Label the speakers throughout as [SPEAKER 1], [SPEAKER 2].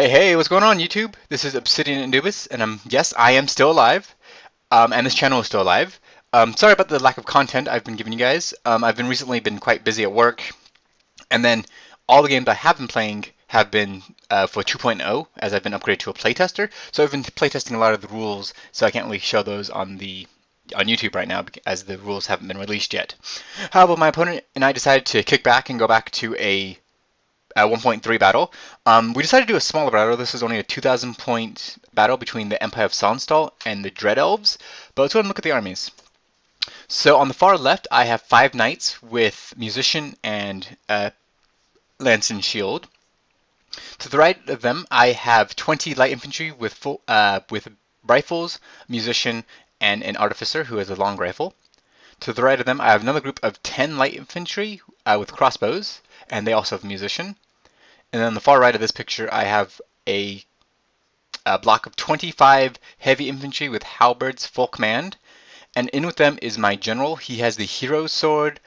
[SPEAKER 1] Hey, what's going on, YouTube? This is Obsidian Anubis, and yes, I am still alive, and this channel is still alive. Sorry about the lack of content I've been giving you guys. I've been recently been quite busy at work, and then all the games I have been playing have been for 2.0, as I've been upgraded to a playtester. So I've been playtesting a lot of the rules, so I can't really show those on YouTube right now, as the rules haven't been released yet. However, my opponent and I decided to kick back and go back to a 1.3 battle. We decided to do a smaller battle. This was only a 2,000 point battle between the Empire of Sonnstahl and the Dread Elves. But let's go ahead and look at the armies. So on the far left, I have 5 knights with musician and lance and shield. To the right of them, I have 20 light infantry with with rifles, musician, and an artificer who has a long rifle. To the right of them, I have another group of 10 light infantry with crossbows, and they also have a musician. And then on the far right of this picture, I have a block of 25 heavy infantry with halberds full command. And in with them is my general. He has the hero sword,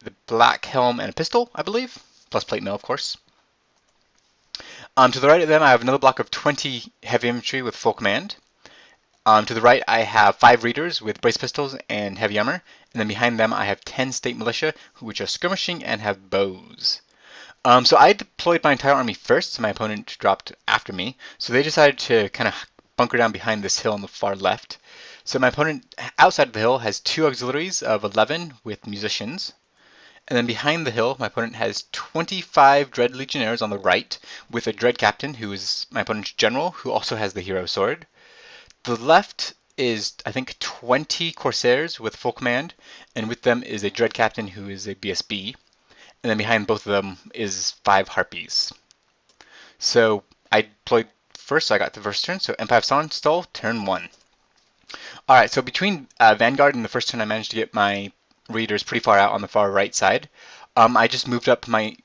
[SPEAKER 1] the black helm, and a pistol, I believe, plus plate mail, of course. To the right of them, I have another block of 20 heavy infantry with full command. To the right, I have 5 readers with brace pistols and heavy armor. And then behind them, I have 10 state militia, which are skirmishing and have bows. So I deployed my entire army first, so my opponent dropped after me. So they decided to kind of bunker down behind this hill on the far left. So my opponent outside of the hill has 2 auxiliaries of 11 with musicians. And then behind the hill, my opponent has 25 Dread Legionnaires on the right, with a Dread Captain, who is my opponent's general, who also has the hero sword. The left is, I think, 20 Corsairs with full command, and with them is a Dread Captain who is a BSB. And then behind both of them is 5 Harpies. So I deployed first, so I got the first turn. So Empire of Sonnstahl, turn 1. Alright, so between Vanguard and the first turn, I managed to get my readers pretty far out on the far right side. I just moved up my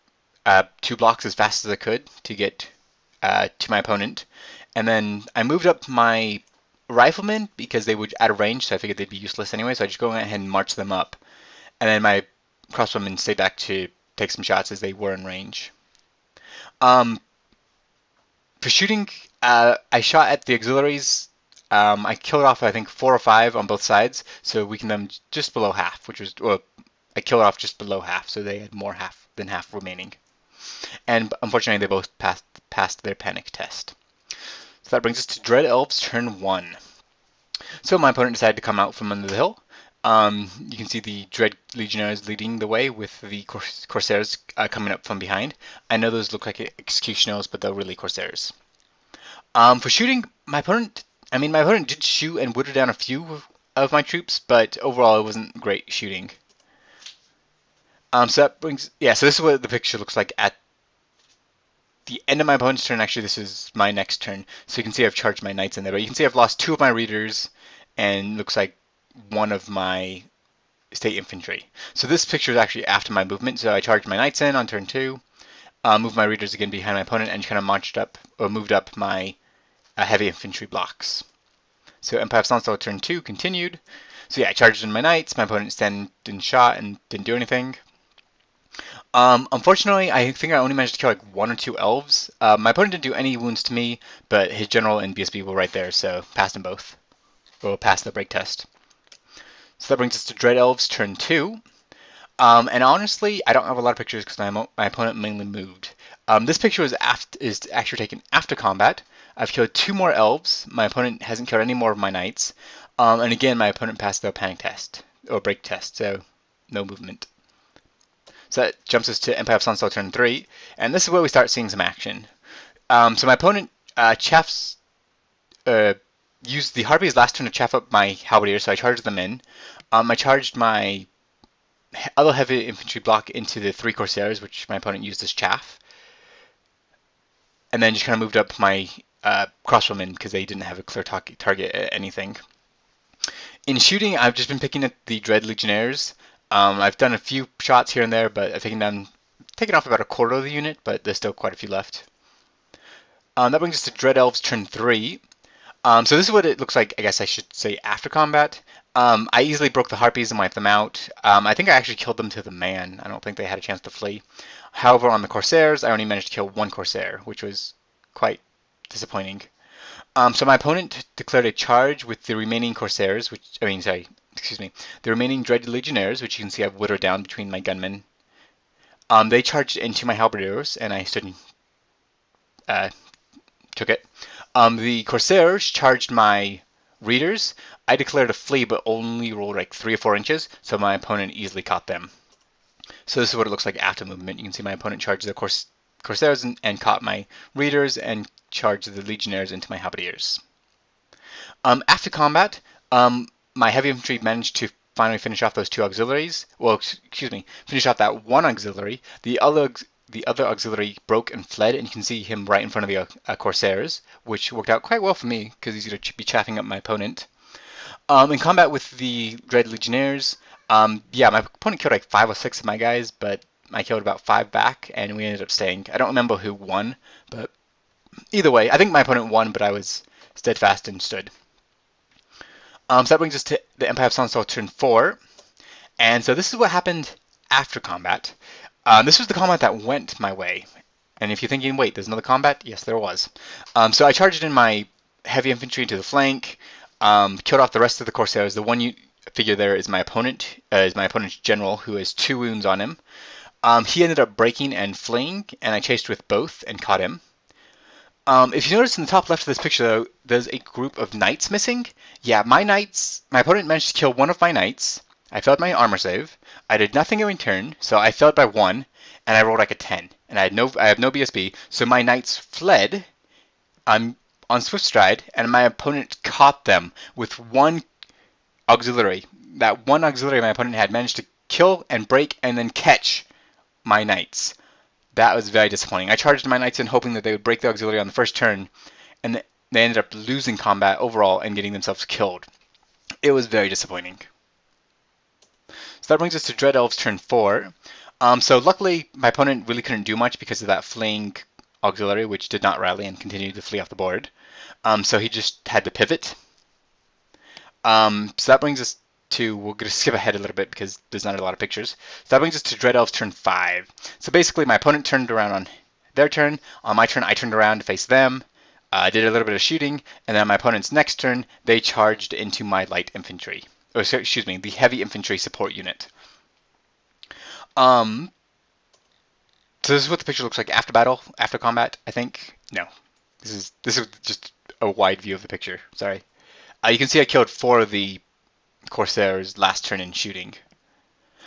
[SPEAKER 1] 2 blocks as fast as I could to get to my opponent. And then I moved up my riflemen because they would out of range, so I figured they'd be useless anyway, so I just go ahead and march them up. And then my crossbowmen stayed back to take some shots as they were in range. For shooting, I shot at the auxiliaries. I killed off, I think, 4 or 5 on both sides, so weakened them just below half, which was, well, I killed off just below half, so they had more than half remaining. And unfortunately, they both passed their panic test. So that brings us to Dread Elves, turn 1. So my opponent decided to come out from under the hill. You can see the Dread Legionnaires leading the way with the Corsairs coming up from behind. I know those look like Executioners, but they're really Corsairs. For shooting, my opponent did shoot and whittle down a few of my troops, but overall it wasn't great shooting. So this is what the picture looks like at the end of my opponent's turn. Actually, this is my next turn. So you can see I've charged my knights in there, but you can see I've lost 2 of my readers, and looks like 1 of my state infantry. So this picture is actually after my movement. So I charged my knights in on turn 2, moved my readers again behind my opponent, and kind of moved up my heavy infantry blocks. So Empire of Sonnstahl turn 2 continued. So yeah, I charged in my knights. My opponent didn't shot and didn't do anything. Unfortunately, I think I only managed to kill like 1 or 2 elves. My opponent didn't do any wounds to me, but his general and BSB were right there, so passed them both. Or passed the break test. So that brings us to Dread Elves, turn 2. And honestly, I don't have a lot of pictures because my opponent mainly moved. This picture is actually taken after combat. I've killed 2 more elves. My opponent hasn't killed any more of my knights. And again, my opponent passed the panic test, or break test, so no movement. So that jumps us to Empire of Sonnstahl, turn 3. And this is where we start seeing some action. So my opponent used the Harpies last turn to chaff up my halberdiers, so I charged them in. I charged my other heavy infantry block into the 3 Corsairs, which my opponent used as chaff. And then just kind of moved up my crossbowmen because they didn't have a clear target at anything. In shooting, I've just been picking at the Dread Legionnaires. I've done a few shots here and there, but I've taken off about a quarter of the unit, but there's still quite a few left. That brings us to Dread Elves, turn 3. So this is what it looks like, I guess I should say, after combat. I easily broke the Harpies and wiped them out. I think I actually killed them to the man. I don't think they had a chance to flee. However, on the Corsairs, I only managed to kill 1 Corsair, which was quite disappointing. So my opponent declared a charge with the remaining Corsairs, the remaining Dread Legionnaires, which you can see I've whittled down between my gunmen. They charged into my Halberdiers, and I stood and took it. The Corsairs charged my Readers. I declared a flee, but only rolled like 3 or 4 inches, so my opponent easily caught them. So this is what it looks like after movement. You can see my opponent charged the Corsairs and caught my Readers and charged the Legionnaires into my Halberdiers. After combat, my heavy infantry managed to finally finish off those 2 auxiliaries. Well, excuse me, finish off that 1 auxiliary. The other auxiliary broke and fled, and you can see him right in front of the Corsairs, which worked out quite well for me because he's going to be chaffing up my opponent. In combat with the Dread Legionnaires, yeah, my opponent killed like 5 or 6 of my guys, but I killed about 5 back, and we ended up staying. I don't remember who won, but either way, I think my opponent won, but I was steadfast and stood. So that brings us to the Empire of Sonnstahl turn 4. And so this is what happened after combat. This was the combat that went my way. And if you're thinking, wait, there's another combat? Yes, there was. So I charged in my heavy infantry into the flank, killed off the rest of the Corsairs. The one you figure there is my opponent, is my opponent's general, who has 2 wounds on him. He ended up breaking and fleeing, and I chased with both and caught him. If you notice in the top left of this picture, though, there's a group of knights missing. Yeah, my opponent managed to kill 1 of my knights. I failed my armor save. I did nothing in return, so I failed by 1, and I rolled like a 10. And I have no BSB, so my knights fled on swift stride, and my opponent caught them with 1 auxiliary. That 1 auxiliary my opponent had managed to kill and break and then catch my knights. That was very disappointing. I charged my knights in hoping that they would break the auxiliary on the first turn, and they ended up losing combat overall and getting themselves killed. It was very disappointing. So that brings us to Dread Elves turn 4. So luckily, my opponent really couldn't do much because of that fleeing auxiliary, which did not rally and continued to flee off the board. So he just had to pivot. So that brings us to, we're going to skip ahead a little bit because there's not a lot of pictures. So that brings us to Dread Elves turn 5. So basically my opponent turned around on their turn. On my turn, I turned around to face them. Did a little bit of shooting, and then on my opponent's next turn, they charged into my light infantry. Or, excuse me, the heavy infantry support unit. So this is what the picture looks like after battle, after combat, I think. No, this is just a wide view of the picture. Sorry. You can see I killed 4 of the Corsairs last turn in shooting.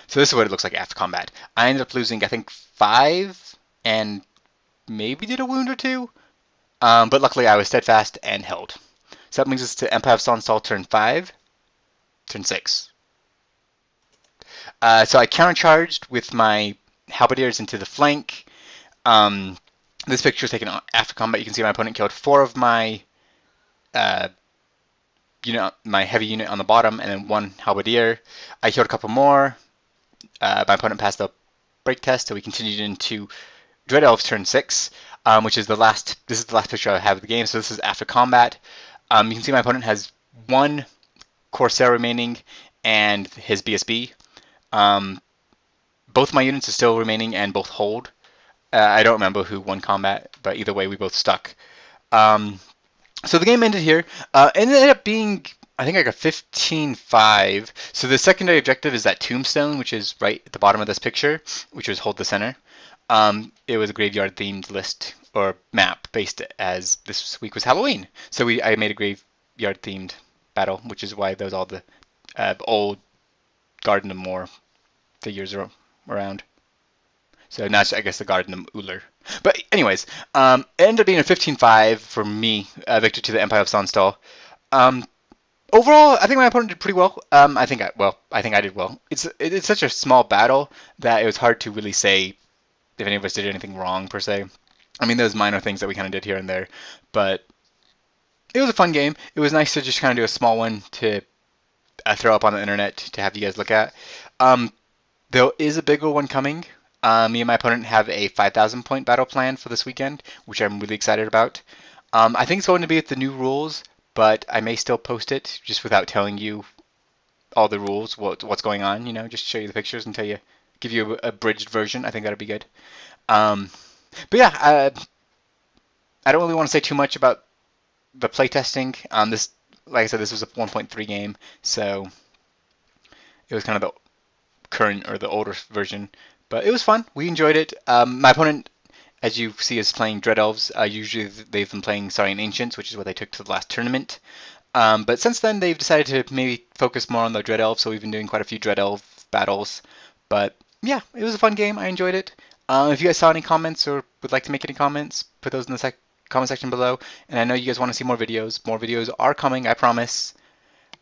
[SPEAKER 1] So this is what it looks like after combat. I ended up losing, I think, 5 and maybe did a wound or 2. But luckily I was steadfast and held. So that brings us to Empire of Sonnstahl turn 5, turn 6. So I countercharged with my Halberdiers into the flank. This picture is taken after combat. You can see my opponent killed 4 of my my heavy unit on the bottom, and then 1 Halberdier. I killed a couple more. My opponent passed the break test, so we continued into Dread Elves turn 6, which is the last. This is the last picture I have of the game. So this is after combat. You can see my opponent has 1 Corsair remaining and his BSB. Both my units are still remaining and both hold. I don't remember who won combat, but either way, we both stuck. So the game ended here. It ended up being, I think, like a 15-5. So the secondary objective is that tombstone, which is right at the bottom of this picture, which was hold the center. It was a graveyard-themed list or map based as this week was Halloween. So I made a graveyard-themed battle, which is why there's all the old Garden of Moor figures are around. So now it's, I guess, the Garden of Uller. But anyways, it ended up being a 15-5 for me, victory to the Empire of Sonnstahl. Overall, I think my opponent did pretty well. I think I did well. It's such a small battle that it was hard to really say if any of us did anything wrong per se. I mean, there's minor things that we kind of did here and there, but it was a fun game. It was nice to just kind of do a small one to throw up on the internet to have you guys look at. There is a bigger one coming. Me and my opponent have a 5,000 point battle plan for this weekend, which I'm really excited about. I think it's going to be with the new rules, but I may still post it just without telling you all the rules, what's going on, just show you the pictures and give you a abridged version. I think that'd be good. But yeah, I don't really want to say too much about the playtesting. This, like I said, this was a 1.3 game, so it was kind of the current or the older version. But it was fun. We enjoyed it. My opponent, as you see, is playing Dread Elves. Usually they've been playing Saurian Ancients, which is what they took to the last tournament. But since then, they've decided to maybe focus more on the Dread Elves, so we've been doing quite a few Dread Elf battles. But yeah, it was a fun game. I enjoyed it. If you guys saw any comments or would like to make any comments, put those in the comment section below. And I know you guys want to see more videos. More videos are coming, I promise.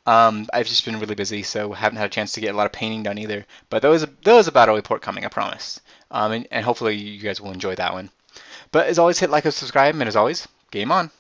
[SPEAKER 1] I've just been really busy, so haven't had a chance to get a lot of painting done either. But there is a battle report coming, I promise. And hopefully you guys will enjoy that one. But as always, hit like and subscribe, and as always, game on.